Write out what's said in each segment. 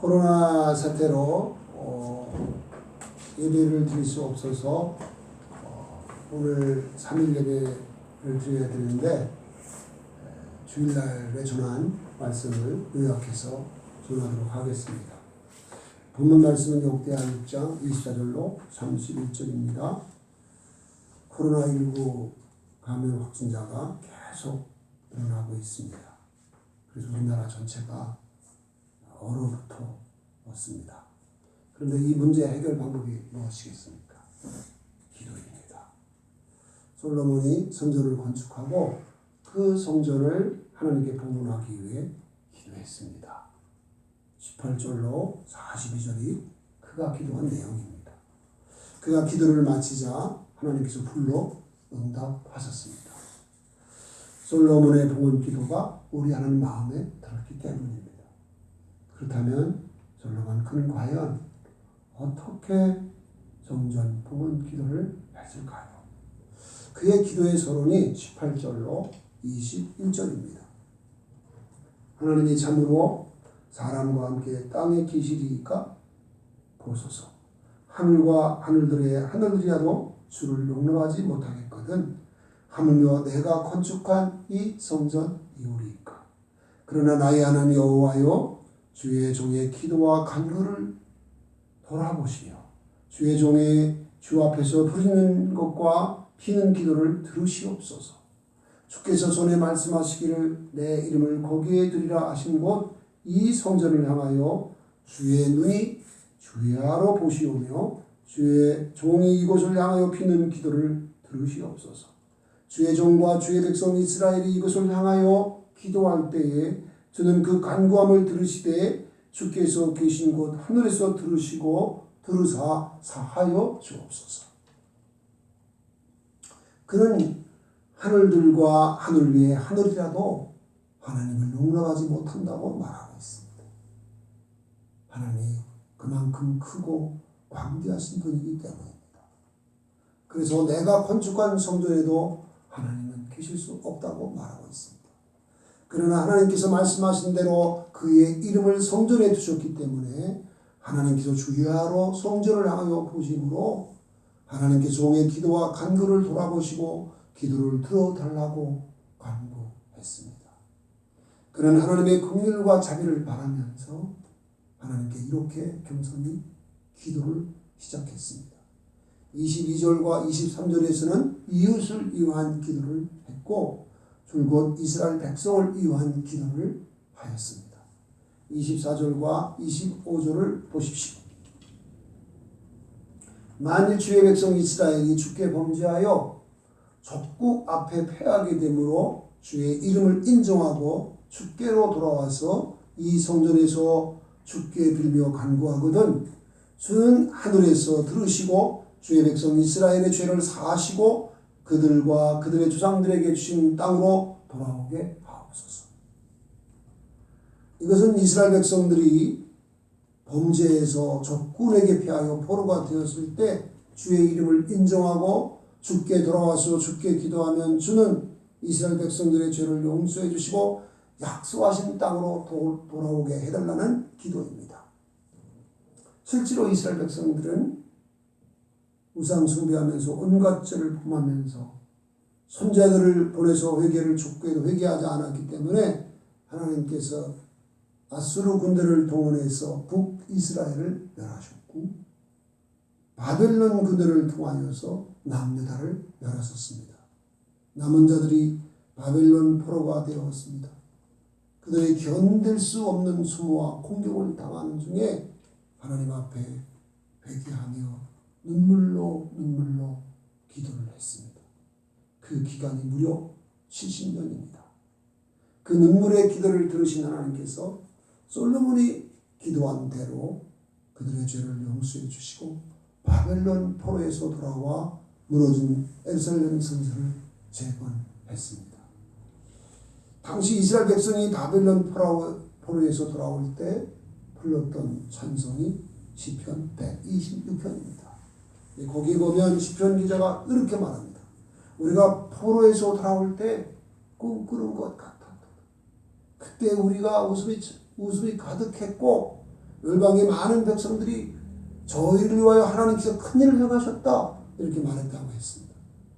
코로나 사태로 예배를 드릴 수 없어서 오늘 3일 예배를 드려야 되는데 주일날에 전한 말씀을 요약해서 전하도록 하겠습니다. 본문 말씀은 역대하 6장 24절로 31절입니다. 코로나19 감염 확진자가 계속 늘어나고 있습니다. 그래서 우리나라 전체가 얼어붙었습니다. 그런데 이 문제 해결 방법이 무엇이겠습니까? 기도입니다. 솔로몬이 성전을 건축하고 그 성전을 하나님께 봉헌하기 위해 기도했습니다. 18절로 42절이 그가 기도한 내용입니다. 그가 기도를 마치자 하나님께서 불러 응답하셨습니다. 솔로몬의 봉헌 기도가 우리 하나님 마음에 들었기 때문입니다. 그렇다면 솔로몬 그는 과연 어떻게 성전 봉헌 기도를 했을까요? 그의 기도의 서론이 18절로 21절입니다. 하나님이 참으로 사람과 함께 땅에 계시리이까 보소서. 하늘과 하늘들이라도 주를 용납하지 못하겠거든 하물며 내가 건축한 이 성전이오리이까. 그러나 나의 하나님 여호와여 주의 종의 기도와 간구를 돌아보시며 주의 종의 주 앞에서 부르는 것과 피는 기도를 들으시옵소서. 주께서 전에 말씀하시기를 내 이름을 거기에 두리라 하신 곳 이 성전을 향하여 주의 눈이 주야로 보시오며 주의 종이 이곳을 향하여 피는 기도를 들으시옵소서. 주의 종과 주의 백성 이스라엘이 이곳을 향하여 기도할 때에 주는 그 간구함을 들으시되 주께서 계신 곳 하늘에서 들으시고 들으사 사하여 주옵소서. 그는 하늘들과 하늘 위에 하늘이라도 하나님을 용납하지 못한다고 말하고 있습니다. 하나님이 그만큼 크고 광대하신 분이기 때문입니다. 그래서 내가 건축한 성전에도 하나님은 계실 수 없다고 말하고 있습니다. 그러나 하나님께서 말씀하신 대로 그의 이름을 성전에 두셨기 때문에 하나님께서 주야로 성전을 향하여 보심으로 하나님께서 종의 기도와 간구를 돌아보시고 기도를 들어달라고 간구했습니다. 그는 하나님의 긍휼과 자비를 바라면서 하나님께 이렇게 겸손히 기도를 시작했습니다. 22절과 23절에서는 이웃을 위한 기도를 했고 줄곧 이스라엘 백성을 위한 기도를 하였습니다. 24절과 25절을 보십시오. 만일 주의 백성 이스라엘이 주께 범죄하여 적국 앞에 패하게 되므로 주의 이름을 인정하고 주께로 돌아와서 이 성전에서 주께 빌며 간구하거든 주는 하늘에서 들으시고 주의 백성 이스라엘의 죄를 사하시고 그들과 그들의 조상들에게 주신 땅으로 돌아오게 하옵소서. 이것은 이스라엘 백성들이 범죄에서 적군에게 피하여 포로가 되었을 때 주의 이름을 인정하고 주께 돌아와서 주께 기도하면 주는 이스라엘 백성들의 죄를 용서해 주시고 약속하신 땅으로 돌아오게 해달라는 기도입니다. 실제로 이스라엘 백성들은 우상 숭배하면서 온갖 죄를 범하면서 손자들을 보내서 회개를 촉구해도 회개하지 않았기 때문에 하나님께서 아수르 군대를 동원해서 북이스라엘을 멸하셨고 바벨론 군대를 통하여서 남유다를 멸하셨습니다. 남은 자들이 바벨론 포로가 되었습니다. 그들이 견딜 수 없는 수모와 공격을 당하는 중에 하나님 앞에 회개하며 눈물로 기도를 했습니다. 그 기간이 무려 70년입니다. 그 눈물의 기도를 들으신 하나님께서 솔로몬이 기도한 대로 그들의 죄를 용서해 주시고 바벨론 포로에서 돌아와 무너진 예루살렘 성전을 재건했습니다. 당시 이스라엘 백성이 바벨론 포로에서 돌아올 때 불렀던 찬송이 시편 126편입니다. 거기 보면 시편 기자가 이렇게 말합니다. 우리가 포로에서 돌아올 때 꿈꾸는 것 같았다. 그때 우리가 웃음이 가득했고 열방의 많은 백성들이 저희를 위하여 하나님께서 큰일을 행하셨다 이렇게 말했다고 했습니다.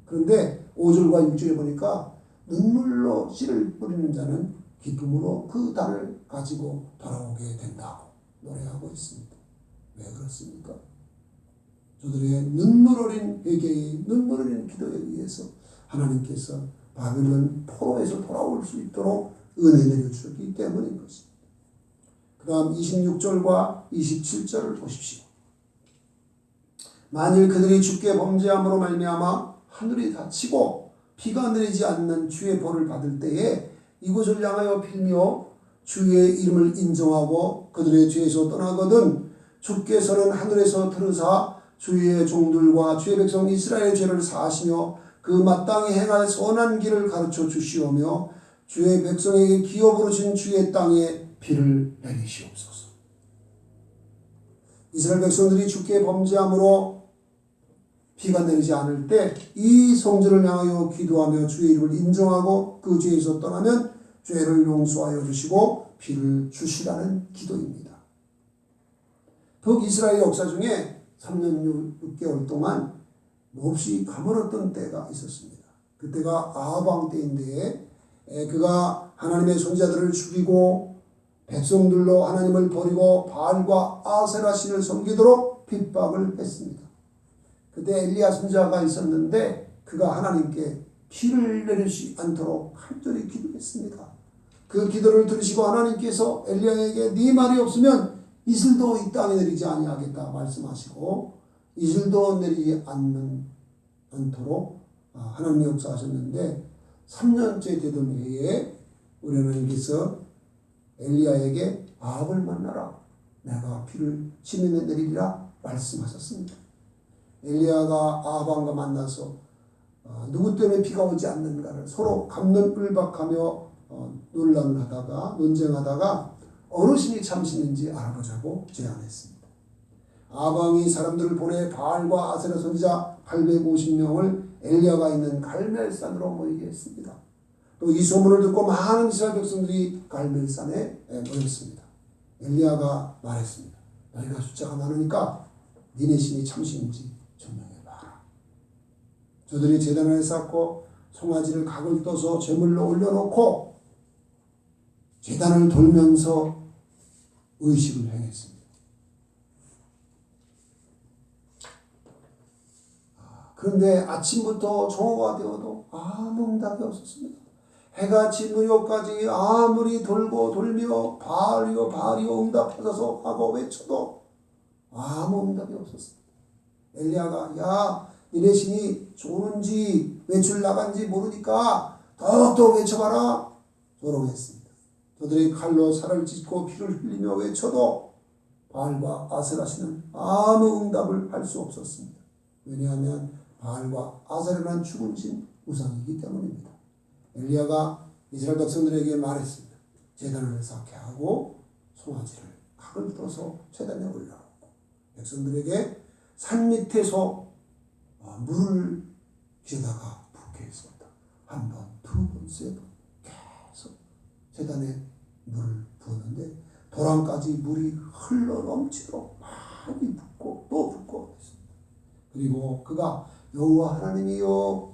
그런데 5절과 6절에 보니까 눈물로 씨를 뿌리는 자는 기쁨으로 그 단을 가지고 돌아오게 된다고 노래하고 있습니다. 왜 그렇습니까? 저들의 눈물 어린 회개의 눈물 어린 기도에 의해서 하나님께서 바벨론 포로에서 돌아올 수 있도록 은혜 내려주셨기 때문인 것입니다. 그 다음 26절과 27절을 보십시오. 만일 그들이 주께 범죄함으로 말미암아 하늘이 닫히고 비가 내리지 않는 주의 벌을 받을 때에 이곳을 향하여 빌며 주의 이름을 인정하고 그들의 죄에서 떠나거든 주께서는 하늘에서 들으사 주의 종들과 주의 백성 이스라엘의 죄를 사하시며 그 마땅히 행할 선한 길을 가르쳐 주시오며 주의 백성에게 기업 부르신 주의 땅에 비를 내리시옵소서. 이스라엘 백성들이 주께 범죄함으로 비가 내리지 않을 때 이 성전을 향하여 기도하며 주의 이름을 인정하고 그 죄에서 떠나면 죄를 용서하여 주시고 비를 주시라는 기도입니다. 북이스라엘 역사 중에 3년 6개월 동안 몹시 가물었던 때가 있었습니다. 그때가 아합 때인데 그가 하나님의 선지자들을 죽이고 백성들로 하나님을 버리고 바알과 아세라 신을 섬기도록 핍박을 했습니다. 그때 엘리야 선지자가 있었는데 그가 하나님께 비를 내리지 않도록 간절히 기도했습니다. 그 기도를 들으시고 하나님께서 엘리야에게 네 말이 없으면 이슬도 이 땅에 내리지 아니하겠다 말씀하시고 이슬도 내리지 않도록 하나님이 역사하셨는데 3년째 되던 해에 우리 하나님께서 엘리야에게 아합을 만나라 내가 비를 치면에 내리리라 말씀하셨습니다. 엘리야가 아합과 만나서 누구 때문에 비가 오지 않는가를 서로 갑론을박하며 논쟁하다가 어느 신이 참신인지 알아보자고 제안했습니다. 아합이 사람들을 보내 바알과 아세라 선지자 850명을 엘리야가 있는 갈멜산으로 모이게 했습니다. 또 이 소문을 듣고 많은 이스라엘 백성들이 갈멜산에 모였습니다. 엘리야가 말했습니다. 너희가 숫자가 많으니까 니네 신이 참신인지 증명해봐라. 저들이 제단을 쌓고 송아지를 각을 떠서 제물로 올려놓고 제단을 돌면서 의식을 행했습니다. 그런데 아침부터 정오가 되어도 아무 응답이 없었습니다. 해가 지는 요까지 아무리 돌고 돌며 바알이요 응답하소서 하고 외쳐도 아무 응답이 없었습니다. 엘리야가 야 니네 신이 좋은지 외출 나간지 모르니까 더욱더 외쳐봐라 조롱했습니다. 저들이 칼로 살을 찢고 피를 흘리며 외쳐도 바알과 아세라 신은 아무 응답을 할 수 없었습니다. 왜냐하면 바알과 아세라는 죽은 신 우상이기 때문입니다. 엘리야가 이스라엘 백성들에게 말했습니다. 제단을 쌓게 하고 송아지를 각을 떠서 제단에 올려놓고 백성들에게 산 밑에서 물을 기어다가 붓게 했습니다. 한 번, 두 번, 세 번 계속 제단에 물을 부었는데 도랑까지 물이 흘러 넘치도록 많이 붓고 또 붓고 했습니다. 그리고 그가 여호와 하나님이여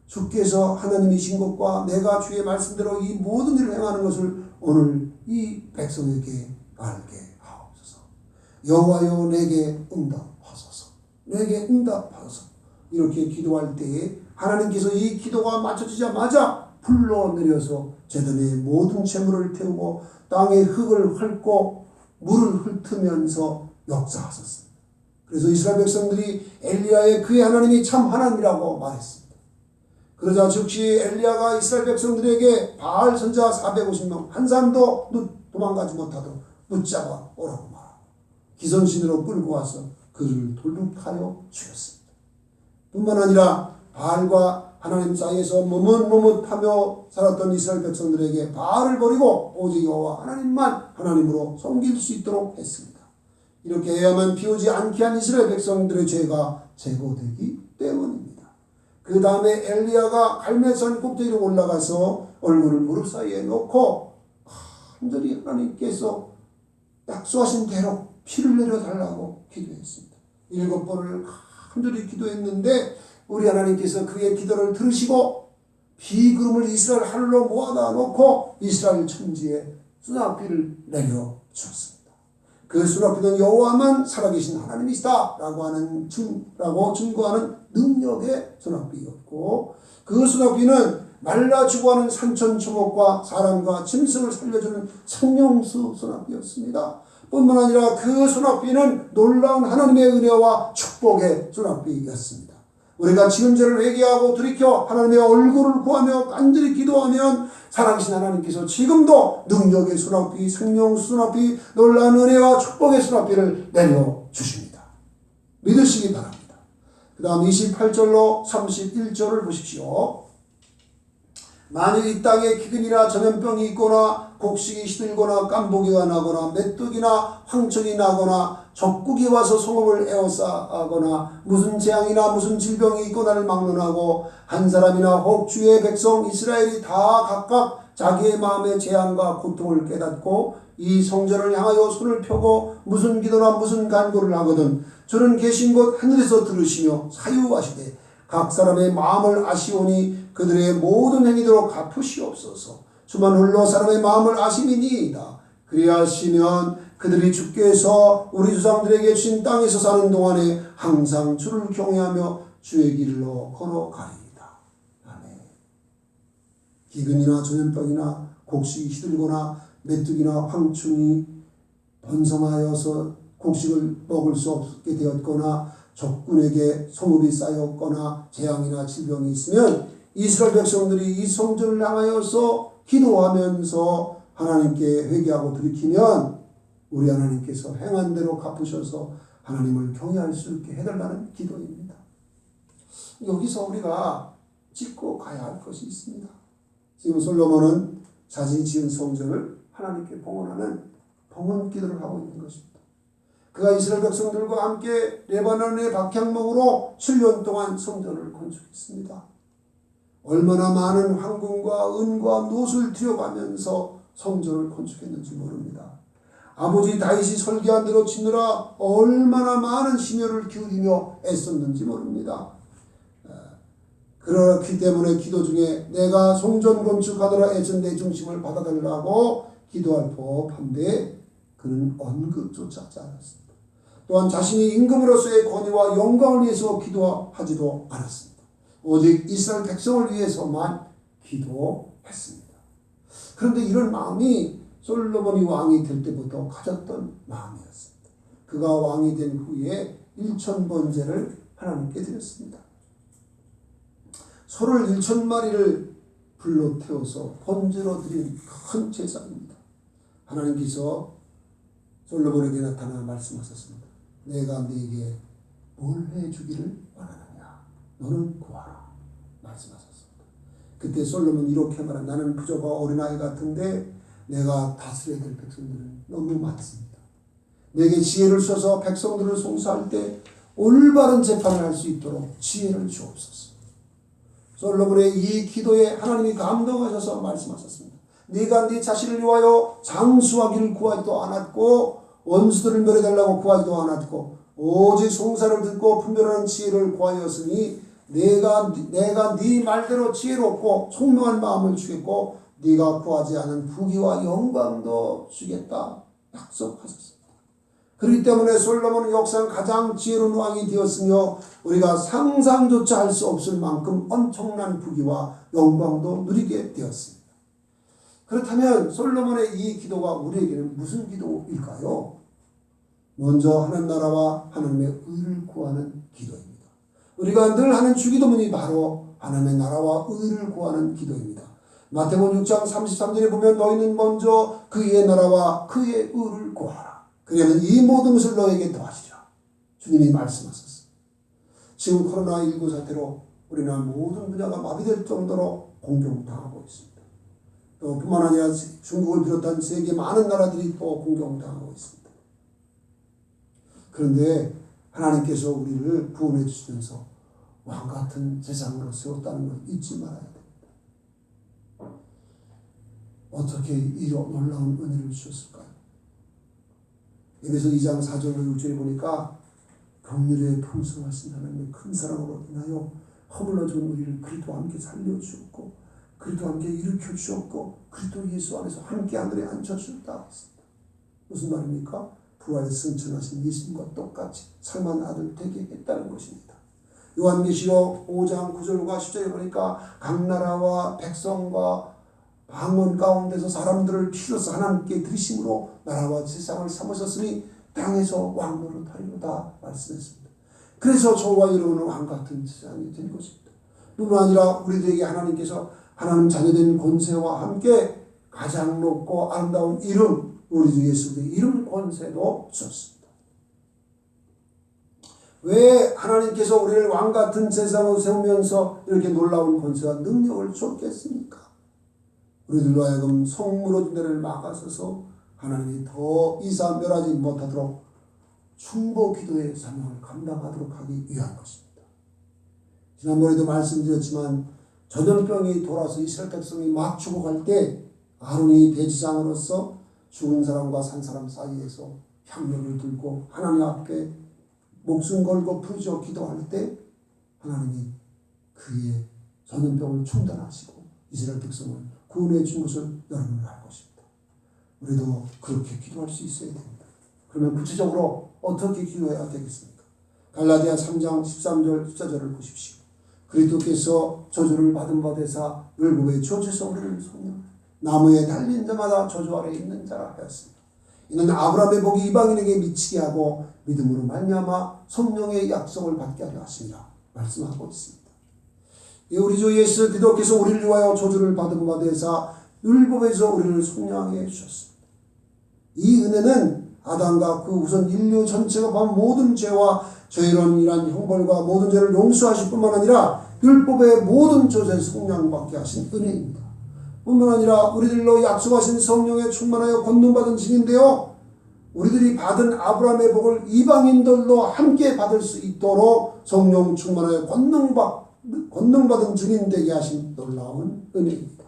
주께서 하나님이신 것과 내가 주의 말씀대로 이 모든 일을 행하는 것을 오늘 이 백성에게 알게 하옵소서. 여호와여 내게 응답하소서. 내게 응답하소서. 이렇게 기도할 때에 하나님께서 이 기도가 맞춰지자마자 불러 내려서 제단의 모든 재물을 태우고 땅의 흙을 헐고 물을 훑으면서 역사하셨습니다. 그래서 이스라엘 백성들이 엘리야의 그의 하나님이 참 하나님이라고 말했습니다. 그러자 즉시 엘리야가 이스라엘 백성들에게 바알 선지자 450명 한 사람도 도망가지 못하도록 붙잡아 오라고 말하고 기선신으로 끌고 와서 그를 돌격하여 죽였습니다. 뿐만 아니라 바알과 하나님 사이에서 머뭇머뭇하며 살았던 이스라엘 백성들에게 바알을 버리고 오직 여호와 하나님만 하나님으로 섬길 수 있도록 했습니다. 이렇게 해야만 비오지 않게 한 이스라엘 백성들의 죄가 제거되기 때문입니다. 그 다음에 엘리야가 갈멜산 꼭대기로 올라가서 얼굴을 무릎 사이에 놓고 간절히 하나님께서 약속하신 대로 피를 내려달라고 기도했습니다. 7번을 간절히 기도했는데 우리 하나님께서 그의 기도를 들으시고 비구름을 이스라엘 하늘로 모아다 놓고 이스라엘 천지에 수납비를 내려주었습니다. 그 수납비는 여호와만 살아계신 하나님이시다 라고 증거하는 능력의 수납비였고, 그 수납비는 말라 죽어가는 산천초목과 사람과 짐승을 살려주는 생명수 수납비였습니다. 뿐만 아니라 그 수납비는 놀라운 하나님의 은혜와 축복의 수납비였습니다. 우리가 지은 죄를 회개하고 돌이켜 하나님의 얼굴을 구하며 간절히 기도하면 살아계신 하나님께서 지금도 능력의 수납비, 생명수 수납비, 놀라운 은혜와 축복의 수납비를 내려주십니다. 믿으시기 바랍니다. 그 다음 28절로 31절을 보십시오. 만일 이 땅에 기근이나 전염병이 있거나 곡식이 시들거나 깐보기가 나거나 메뚜기나 황천이 나거나 적국이 와서 성읍을 에워싸거나 무슨 재앙이나 무슨 질병이 있거나를 막론하고 한 사람이나 혹 주의 백성 이스라엘이 다 각각 자기의 마음의 재앙과 고통을 깨닫고 이 성전을 향하여 손을 펴고 무슨 기도나 무슨 간구를 하거든 주는 계신 곳 하늘에서 들으시며 사유하시되 각 사람의 마음을 아시오니 그들의 모든 행위대로 갚으시옵소서. 주만 홀로 사람의 마음을 아심이니이다. 그리하시면 그들이 주께서 우리 조상들에게 주신 땅에서 사는 동안에 항상 주를 경외하며 주의 길로 걸어가리이다. 아멘. 기근이나 전염병이나 곡식이 시들거나 메뚜기나 황충이 번성하여서 곡식을 먹을 수 없게 되었거나 적군에게 성읍이 쌓였거나 재앙이나 질병이 있으면 이스라엘 백성들이 이 성전을 향하여서 기도하면서 하나님께 회개하고 돌이키면 우리 하나님께서 행한 대로 갚으셔서 하나님을 경외할 수 있게 해달라는 기도입니다. 여기서 우리가 짚고 가야 할 것이 있습니다. 지금 솔로몬은 자신이 지은 성전을 하나님께 봉헌하는 봉헌 기도를 하고 있는 것입니다. 그가 이스라엘 백성들과 함께 레바논의 박향목으로 7년 동안 성전을 건축했습니다. 얼마나 많은 황금과 은과 놋을 들여가면서 성전을 건축했는지 모릅니다. 아버지 다윗이 설계한 대로 짓느라 얼마나 많은 심혈을 기울이며 애썼는지 모릅니다. 그렇기 때문에 기도 중에 내가 성전 건축하더라 애쓴 내 중심을 받아달라고 기도할 법한데 그는 언급조차 하지 않았습니다. 또한 자신이 임금으로서의 권위와 영광을 위해서 기도하지도 않았습니다. 오직 이스라엘 백성을 위해서만 기도했습니다. 그런데 이런 마음이 솔로몬이 왕이 될 때부터 가졌던 마음이었습니다. 그가 왕이 된 후에 1000번제를 하나님께 드렸습니다. 소를 1000마리를 불로 태워서 번제로 드린 큰 제사입니다. 하나님께서 솔로몬에게 나타나 말씀하셨습니다. 내가 네게 뭘 해주기를 원하느냐 너는 구하라 말씀하셨습니다. 그때 솔로몬 이렇게 말한 나는 부족과 어린아이 같은데 내가 다스려야 될 백성들은 너무 많습니다. 내게 지혜를 써서 백성들을 송사할 때 올바른 재판을 할 수 있도록 지혜를 주옵소서. 솔로몬의 이 기도에 하나님이 감동하셔서 말씀하셨습니다. 네가 네 자신을 위하여 장수하기를 구하지도 않았고 원수들을 멸해달라고 구하지도 않았고 오직 송사를 듣고 분별하는 지혜를 구하였으니 내가 네 말대로 지혜롭고 총명한 마음을 주겠고 네가 구하지 않은 부귀와 영광도 주겠다 약속하셨습니다. 그렇기 때문에 솔로몬은 역사상 가장 지혜로운 왕이 되었으며 우리가 상상조차 할 수 없을 만큼 엄청난 부귀와 영광도 누리게 되었습니다. 그렇다면 솔로몬의 이 기도가 우리에게는 무슨 기도일까요? 먼저 하나님 나라와 하나님의 의를 구하는 기도입니다. 우리가 늘 하는 주기도문이 바로 하나님의 나라와 의를 구하는 기도입니다. 마태복음 6장 33절에 보면 너희는 먼저 그의 나라와 그의 의를 구하라. 그러면 이 모든 것을 너에게 더하시리라. 주님이 말씀하셨습니다. 지금 코로나19 사태로 우리나라 모든 분야가 마비될 정도로 공격당하고 있습니다. 또 뿐만 아니라 중국을 비롯한 세계 많은 나라들이 또 공격당하고 있습니다. 그런데 하나님께서 우리를 구원해 주시면서 왕같은 세상으로 세웠다는 걸 잊지 말아야 됩니다. 어떻게 이 놀라운 은혜를 주셨을까요? 에베소 2장 4절 6절에 보니까 긍휼에 풍성하신 하나님의 큰 사랑으로 인하여 허물러 준 우리를 그리스도와 함께 살려주었고 그리스도와 함께 일으켜 주었고 그리스도 예수 안에서 함께 하늘에 앉혀주었다 했습니다. 무슨 말입니까? 부활 승천하신 예수님과 똑같이 상만 아들 되게 했다는 것입니다. 요한계시록 5장 9절과 10절에 보니까 각 나라와 백성과 방언 가운데서 사람들을 피로써 하나님께 들이심으로 나라와 세상을 삼으셨으니 땅에서 왕 노릇하리로다 말씀했습니다. 그래서 저와 여러분은 왕같은 세상이 된 것입니다. 뿐만 아니라 우리들에게 하나님께서 하나님 자녀된 권세와 함께 가장 높고 아름다운 이름 우리 주 예수의 이름 권세도 주셨습니다. 왜 하나님께서 우리를 왕같은 세상으로 세우면서 이렇게 놀라운 권세와 능력을 줬겠습니까? 우리들로 하여금 성물어진 데를 막아서서 하나님이 더 이상 멸하지 못하도록 충보 기도의 사명을 감당하도록 하기 위한 것입니다. 지난번에도 말씀드렸지만 전염병이 돌아서 이스라엘 백성이 막 죽어갈 때 아론이 대지장으로서 죽은 사람과 산 사람 사이에서 향료를 들고 하나님 앞에 목숨 걸고 부르짖어 기도할 때 하나님이 그의 전염병을 중단하시고 이스라엘 백성을 구원해 준 것을 여러분은 알 것입니다. 우리도 그렇게 기도할 수 있어야 됩니다. 그러면 구체적으로 어떻게 기도해야 되겠습니까? 갈라디아 3장 13절 14절을 보십시오. 그리스도께서 저주를 받은 바 되사 율법의 저주에서 우리를 속량 나무에 달린 자마다 저주 아래 있는 자라 하였습니다. 이는 아브라함의 복이 이방인에게 미치게 하고 믿음으로 말미암아 성령의 약속을 받게 하려 하심이라 말씀하고 있습니다. 우리 주 예수 그리스도께서 우리를 위하여 저주를 받은 바 되사 율법에서 우리를 속량해 주셨습니다. 이 은혜는 아담과 그 우선 인류 전체가 범한 모든 죄와 저희런 형벌과 모든 죄를 용서하실 뿐만 아니라 율법의 모든 저주에 속량받게 하신 은혜입니다. 뿐만 아니라 우리들로 약속하신 성령에 충만하여 권능받은 증인되어 우리들이 받은 아브라함의 복을 이방인들도 함께 받을 수 있도록 성령 충만하여 권능받은 증인 되게 하신 놀라운 은혜입니다.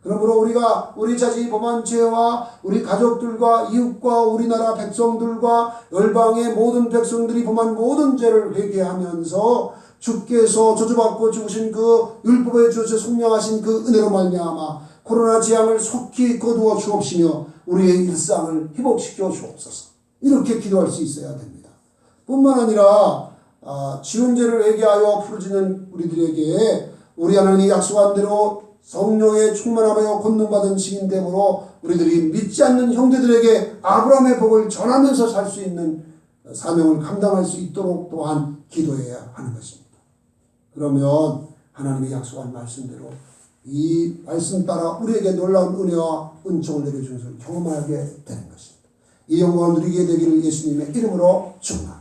그러므로 우리가 우리 자신이 범한 죄와 우리 가족들과 이웃과 우리나라 백성들과 열방의 모든 백성들이 범한 모든 죄를 회개하면서 주께서 저주받고 죽으신 그 율법의 주에서 속량하신 그 은혜로 말미암아 코로나 재앙을 속히 거두어 주옵시며 우리의 일상을 회복시켜 주옵소서. 이렇게 기도할 수 있어야 됩니다. 뿐만 아니라 지은 죄를 회개하여 부르짖는 우리들에게 우리 하나님이 약속한 대로 성령의 충만함하여 권능받은 증인됨으로 우리들이 믿지 않는 형제들에게 아브라함의 복을 전하면서 살 수 있는 사명을 감당할 수 있도록 또한 기도해야 하는 것입니다. 그러면 하나님의 약속한 말씀대로 이 말씀 따라 우리에게 놀라운 은혜와 은총을 내려주는 것을 경험하게 되는 것입니다. 이 영광을 누리게 되기를 예수님의 이름으로 축원합니다.